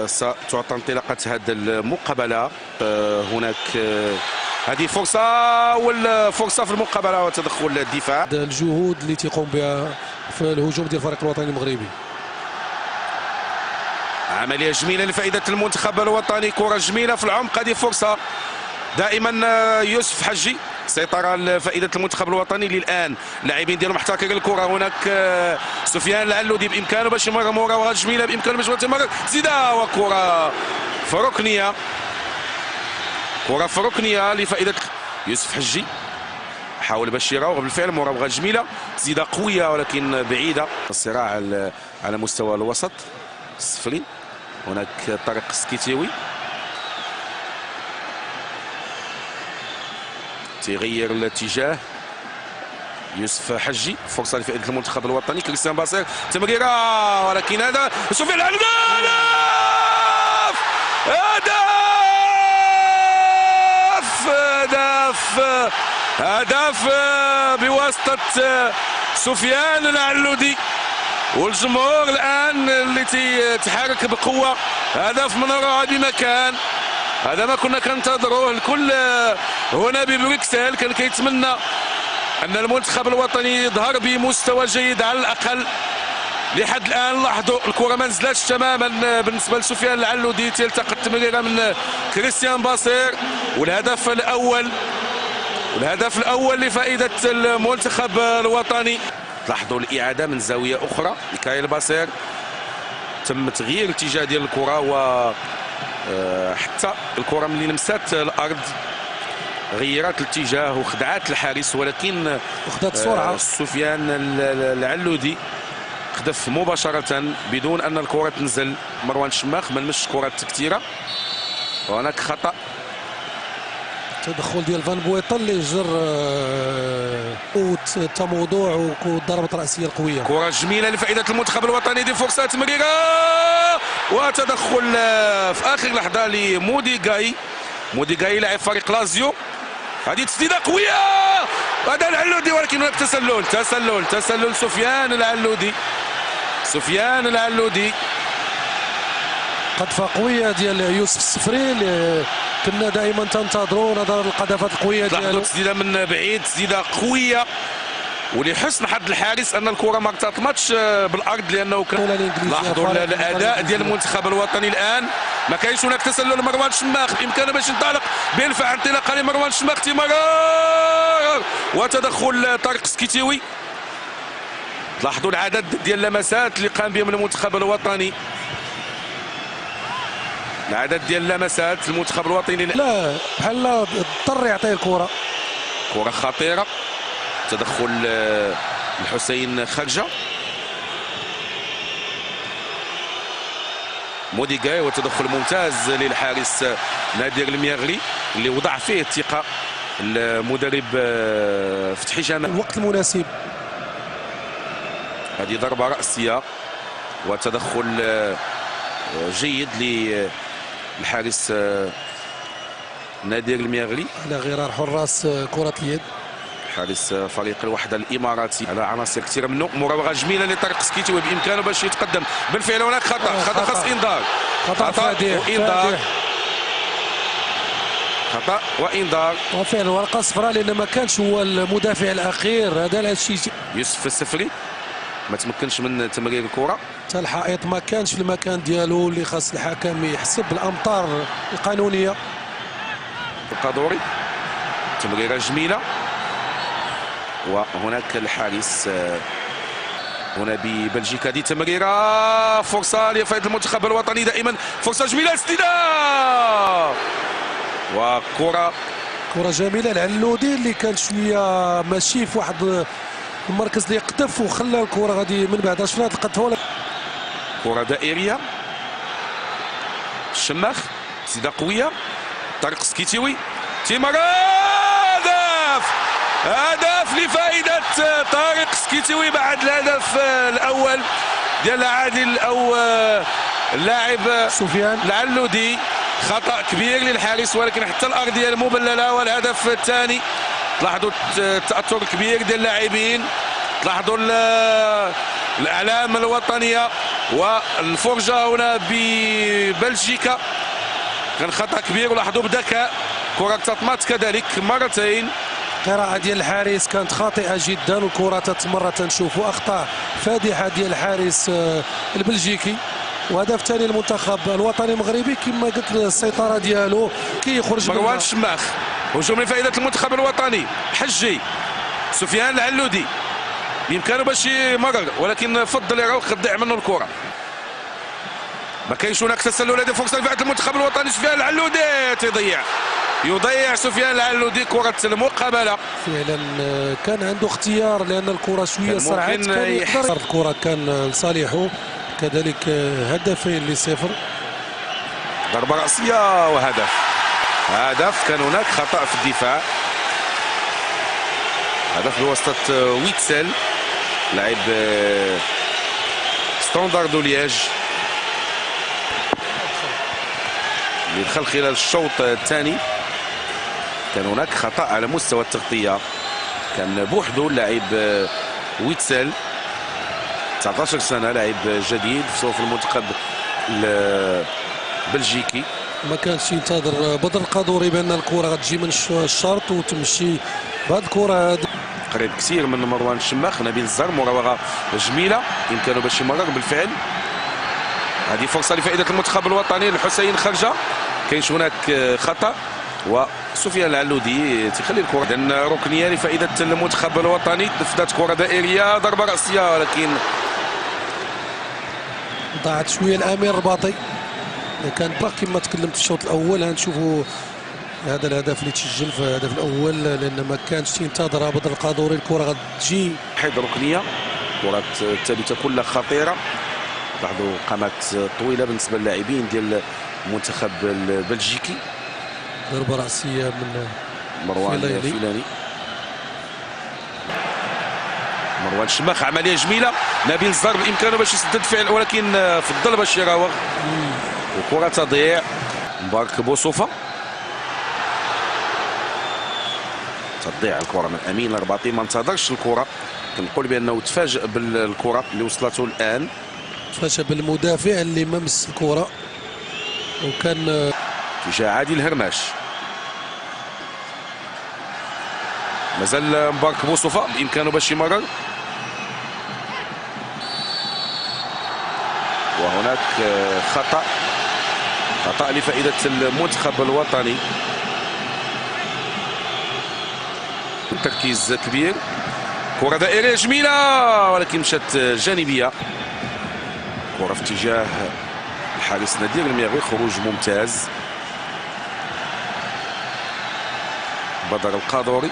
ستعطى انطلاقة هذه المقابلة. هناك هذه فرصة والفرصة في المقابلة وتدخل الدفاع. الجهود اللي تيقوم بها في الهجوم ديال الفريق الوطني المغربي. عملية جميلة لفائدة المنتخب الوطني، كرة جميلة في العمق. هذه فرصة دائما يوسف حجي، سيطرة لفائدة المنتخب الوطني. للآن لاعبين ديالهم محتكرين الكرة. هناك سفيان العلودي بإمكانه باش يمرر مراوغة جميلة، بإمكانه باش يمرر زيدة، وكرة في ركنية، كرة في ركنية لفائدة يوسف حجي. حاول باش يراوغ بالفعل، مراوغة جميلة، زيدة قوية ولكن بعيدة. الصراع على مستوى الوسط السفلي. هناك طارق سكيتيوي تيغير الاتجاه. يوسف حجي، فرصة لفائدة المنتخب الوطني. كريستيان باصير، تمريرة، ولكن هذا سفيان العلودي. هدف بواسطة سفيان العلودي، والجمهور الآن اللي تحرك بقوة. هدف من رائع بمكان، هذا ما كنا كنتظروه. الكل هنا ببروكسل كان كيتمنى أن المنتخب الوطني يظهر بمستوى جيد على الأقل. لحد الآن لاحظوا الكرة ما نزلاتش تماما بالنسبة لسفيان العلودي. تلتقط التمريرة من كريستيان باصير، والهدف الأول لفائدة المنتخب الوطني. لاحظوا الإعادة من زاوية أخرى لكايل باصير. تم تغيير الاتجاه ديال الكرة، و حتى الكرة ملي لمسات الأرض غيرت الاتجاه وخدعت الحارس، ولكن وخدات سرعة. سفيان العلودي خدف مباشرة بدون أن الكرة تنزل. مروان شماخ ما لمسش كرات كثيرة، وهناك خطأ. تدخل ديال فان بويطل اللي جر التموضع والضربة الرأسية القوية. كرة جميلة لفائدة المنتخب الوطني. دي فرصة تمريرة وتدخل في آخر لحظة لموديغاي. موديغاي لاعب فريق لازيو. هذه تسديدة قوية، هذا العلودي، ولكن هناك تسلل سفيان العلودي. قدفة قوية ديال يوسف السفري اللي كنا دائما تنتظروا نظرا للقذافات القوية ديالو. لاحظوا تسديدة من بعيد، تسديدة قوية، ولحسن حظ الحارس ان الكره ما ارتطمتش بالارض، لانه كان لاحظوا الاداء ديال المنتخب الوطني. الان ما كاينش هناك تسلل لمروان شماخ، بامكانه باش ينطلق بالفعل. انطلاقه لمروان شماخ، تمرر وتدخل طارق سكيتيوي. لاحظوا العدد ديال اللمسات اللي قام بهم المنتخب الوطني، العدد ديال اللمسات المنتخب الوطني. لا بحال اضطر يعطيه الكره. كره خطيره، تدخل الحسين خرجة. موديغاي، وتدخل ممتاز للحارس نادر الميغلي اللي وضع فيه الثقة المدرب فتحي جمال. الوقت المناسب. هذه ضربة رأسية وتدخل جيد للحارس نادر الميغلي على غرار حراس كرة اليد، حارس فريق الوحده الاماراتي. على عناصر كثيره منه. مراوغه جميله لطارق سكيتي، وبامكانه باش يتقدم بالفعل. هناك خطا خاص انذار. خطا وانذار وفعلا ورقه صفراء، لان ما كانش هو المدافع الاخير. هذا الشيء. يوسف السفري ما تمكنش من تمرير الكره، حتى الحائط ما كانش في المكان ديالو اللي خاص الحكم يحسب الامطار القانونيه. القادوري، تمريره جميله، وهناك الحارس هنا ببلجيكا. دي تمريره، فرصه لفائده المنتخب الوطني. دائما فرصه جميله، سديده، وكره جميله. العلودي اللي كان شويه ماشي في واحد المركز اللي يقطف، وخلى الكره غادي من بعد شفنا هذه القطفه. كره دائريه، الشماخ، سديده قويه، طارق سكيتيوي، تيمر، هدف لفائدة طارق سكيتيوي بعد الهدف الأول ديال عادل أو اللاعب سفيان العلودي. خطأ كبير للحارس، ولكن حتى الأرضية المبللة. والهدف الثاني، تلاحظوا التأثر الكبير ديال اللاعبين، تلاحظوا الاعلام الوطنيه والفرجه هنا ببلجيكا. كان خطا كبير ولاحظوا بذكاء، كره تطمات كذلك مرتين. قراءة ديال الحارس كانت خاطئة جدا، والكرة تتمرر تنشوفوا أخطاء فادحة ديال الحارس البلجيكي. وهدف ثاني المنتخب الوطني المغربي كما قلت السيطرة ديالو كيخرج مروان الشماخ. هجوم لفائدة المنتخب الوطني. حجي، سفيان العلودي بإمكانه باش يمرر، ولكن فضل يروح ضيع منه الكرة. ما كاينش هناك تسلل. هذه فرصة لفائدة المنتخب الوطني. سفيان العلودي يضيع سفيان العلودي كرة المقابلة. فعلا كان عنده اختيار لأن الكرة شوية سرعت، كان يقدر الكرة كان لصالحه. كذلك هدفين ل0. ضربة رأسية وهدف. كان هناك خطأ في الدفاع. هدف بواسطة ويتسل لاعب ستانداردو لياج اللي دخل خلال الشوط الثاني. كان هناك خطأ على مستوى التغطية، كان بوحده اللاعب ويتسل 19 سنة، لاعب جديد في صفوف المنتخب البلجيكي. ما كانش ينتظر بدر القادوري بان الكره غتجي من الشرط وتمشي بهذه الكره. قريب كثير من مروان الشماخ. نبيل الزهر مراوغه جميله يمكنه باش يمرر بالفعل. هذه فرصه لفائده المنتخب الوطني. الحسين خرجه، كاينش هناك خطا، وسفيان العلودي تيخلي الكره. اذا ركنيه لفائده المنتخب الوطني. نفذت كره دائريه، ضربه راسيه، ولكن ضاعت شويه الامير الرباطي. كان باقي كما تكلمت في الشوط الاول. هنشوفوا هذا الهدف اللي تسجل في الهدف الاول، لان ما كانش ينتظر بدر القادوري الكره غتجي. حيد ركنيه، الكره الثالثه كلها خطيره. لاحظوا قامات طويله بالنسبه للاعبين ديال المنتخب البلجيكي. ضربه راسيه من مروان فيلاني. مروان الشماخ، عمليه جميله. نبيل الزهر بامكانه باش يسدد فعل، ولكن فضل باش يراوغ وكره تضيع. مبارك بوصوفه تضيع الكره من امين الرباطي. ما انتظرش الكره، كنقول بانه تفاجأ بالكره اللي وصلته الان. تفاجأ بالمدافع اللي ما مس الكره، وكان تجاه عادل هرماش. مازال مبارك بوصوفه بامكانه باش يمرر، وهناك خطأ لفائدة المنتخب الوطني. تركيز كبير. كرة دائرية جميلة ولكن مشات جانبية. كرة في اتجاه الحارس نادير المياغي. خروج ممتاز. بدر القادوري.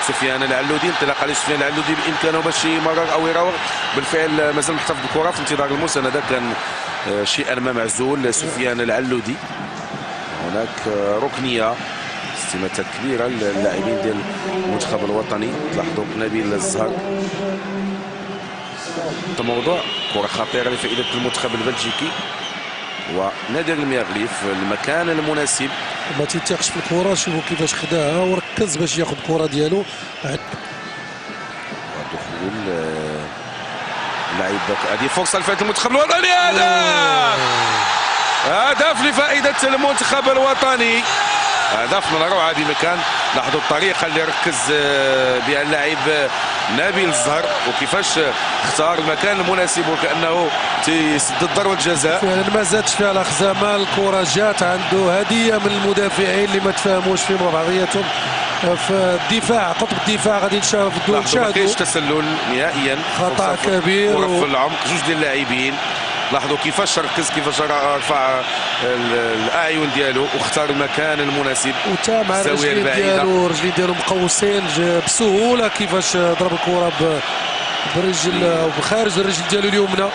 سفيان العلودي، انطلاقه لسفيان العلودي بامكانه باش يمرر او يراوغ. بالفعل مازال محتفظ بالكره في انتظار المسانده. كان شيئا ما معزول سفيان العلودي. هناك ركنيه، استماتة كبيره للاعبين ديال المنتخب الوطني. تلاحظوا نبيل الزهر. موضوع كره خطيره لفائده المنتخب البلجيكي، ونادر المياغلي في المكان المناسب. ما تيتيقش في الكره. شوفوا كيفاش خداها وركز باش ياخذ الكره ديالو. دخول لاعب. هذه فرصه لفائده المنتخب الوطني. هدف لفائده المنتخب الوطني. هدف من روعه بمكان. لاحظوا الطريقه اللي ركز بها اللاعب نبيل الزهر، وكيفاش اختار المكان المناسب وكانه تيسدد ضربه جزاء. فعلا ما زادش فيها الخزامه. الكره جات عنده هديه من المدافعين اللي ما تفاهموش في بعضياتهم في الدفاع. قطب الدفاع غادي نشاهدوا ما كاينش تسلل نهائيا. خطا كبير. كره في العمق، جوج ديال اللاعبين. لاحظوا كيفاش ركز، كيفاش رفع الاعين ديالو واختار المكان المناسب. وتام على الرجلين ديالو مقوسين بسهوله. كيفاش ضرب الكره برجل او بخارج الرجل ديالو اليمنى.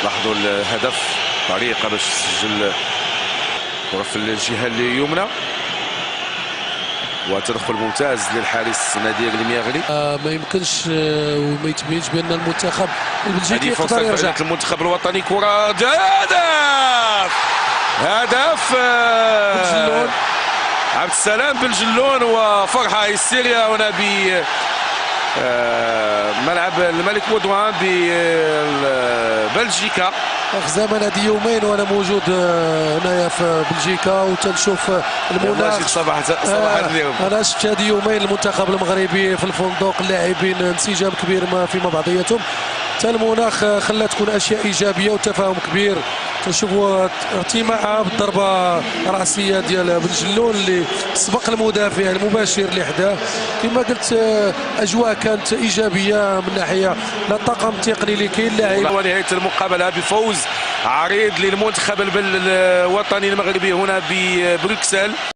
لاحظوا الهدف، طريقه باش تسجل كره في الجهه اليمنى، وتدخل ممتاز للحارس نادير المياغلي. ما يمكنش وما يتبينش بان المنتخب البلجيكي يقدر يرجع. المنتخب الوطني كره هدف عبد السلام بالجلون وفرحه هيستيريا هنا ب ملعب الملك بودوان ببلجيكا. زمن هذه يومين وانا موجود هنايا في بلجيكا وتنشوف المناخ. صباح اليوم انا شفت هذه يومين المنتخب المغربي في الفندق، اللاعبين انسجام كبير ما فيما بعضياتهم، حتى المناخ خلات تكون اشياء ايجابيه وتفاهم كبير. تنشوفوا ارتماعها بالضربه الراسيه ديال بن جلون اللي سبق المدافع المباشر اللي حداه. كما قلت اجواء كانت ايجابيه من ناحيه لا الطاقم التقني اللي كاين اللاعب. ونهايه المقابله بفوز عريض للمنتخب الوطني المغربي هنا ببروكسل.